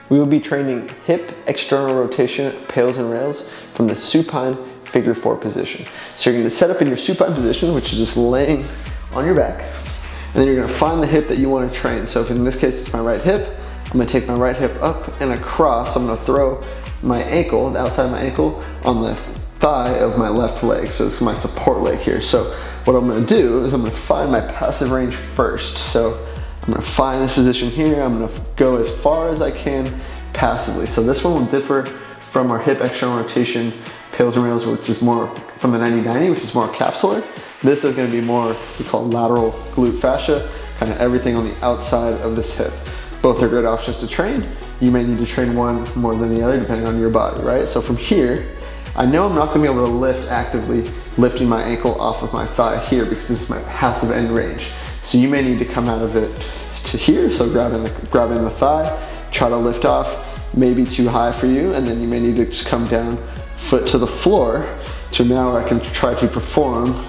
We will be training hip external rotation PAILs and rails from the supine figure 4 position. So you're going to set up in your supine position, which is just laying on your back, and then you're going to find the hip that you want to train. So if in this case it's my right hip, I'm going to take my right hip up and across. I'm going to throw my ankle, the outside of my ankle, on the thigh of my left leg. So it's my support leg here. So what I'm going to do is I'm going to find my passive range first. So I'm going to find this position here. I'm going to go as far as I can passively. So this one will differ from our hip external rotation PAILs and rails, which is more from the 90-90, which is more capsular. This is going to be more, we call lateral glute fascia, kind of everything on the outside of this hip. Both are great options to train. You may need to train one more than the other depending on your body, right? So from here, I know I'm not going to be able to lift actively, lifting my ankle off of my thigh here because this is my passive end range. So you may need to come out of it to here, so grabbing the thigh, try to lift off, maybe too high for you, and then you may need to just come down, foot to the floor, to now I can try to perform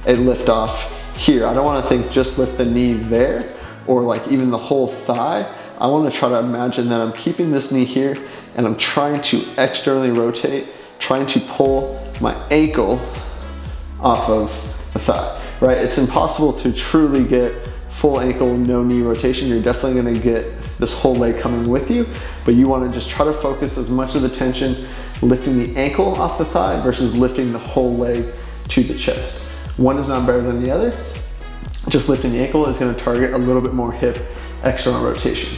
a lift off here. I don't want to think just lift the knee there, or like even the whole thigh. I want to try to imagine that I'm keeping this knee here and I'm trying to externally rotate, trying to pull my ankle off of the thigh, right? It's impossible to truly get full ankle, no knee rotation. You're definitely going to get this whole leg coming with you, but you want to just try to focus as much of the tension lifting the ankle off the thigh versus lifting the whole leg to the chest. One is not better than the other. Just lifting the ankle is going to target a little bit more hip external rotation.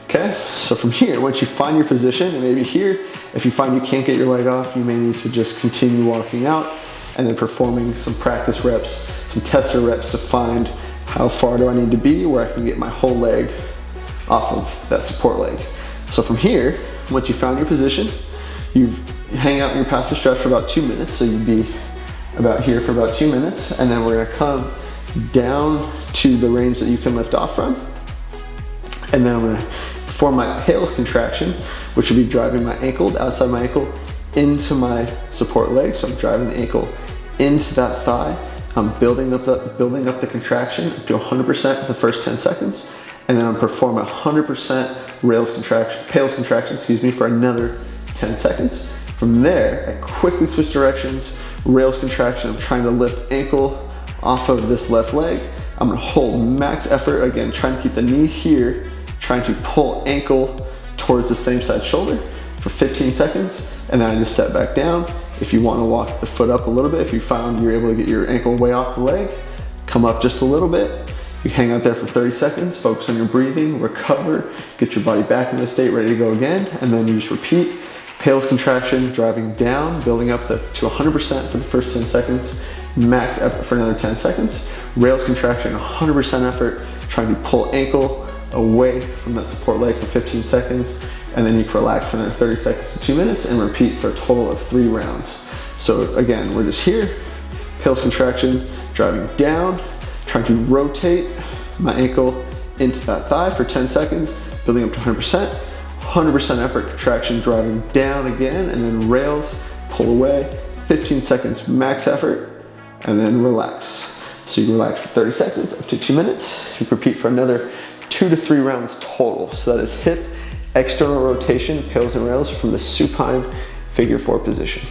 Okay, so from here, once you find your position, and maybe here, if you find you can't get your leg off, you may need to just continue walking out and then performing some practice reps, some tester reps to find how far do I need to be where I can get my whole leg off of that support leg. So from here, once you found your position, you hang out in your passive stretch for about 2 minutes. So you'd be about here for about 2 minutes, and then we're gonna come down to the range that you can lift off from. And then I'm gonna perform my PAILs contraction, which will be driving my ankle, the outside of my ankle, into my support leg. So I'm driving the ankle into that thigh. I'm building up the contraction to 100% for the first 10 seconds. And then I'm performing 100% PAILs contraction, excuse me, for another 10 seconds. From there, I quickly switch directions, rails contraction. I'm trying to lift ankle off of this left leg. I'm gonna hold max effort, again, trying to keep the knee here, trying to pull ankle towards the same side shoulder for 15 seconds, and then I just set back down. If you wanna walk the foot up a little bit, if you found you're able to get your ankle way off the leg, come up just a little bit. You hang out there for 30 seconds, focus on your breathing, recover, get your body back into a state ready to go again, and then you just repeat. PAILs contraction, driving down, building up to 100% for the first 10 seconds, max effort for another 10 seconds. Rails contraction, 100% effort, trying to pull ankle away from that support leg for 15 seconds, and then you can relax for another 30 seconds to 2 minutes and repeat for a total of 3 rounds. So again, we're just here, PAILs contraction, driving down, trying to rotate my ankle into that thigh for 10 seconds, building up to 100% effort, contraction, driving down again, and then rails, pull away, 15 seconds max effort, and then relax. So you relax for 30 seconds, up to 2 minutes. You repeat for another 2 to 3 rounds total. So that is hip external rotation, PAILs and rails from the supine figure 4 position.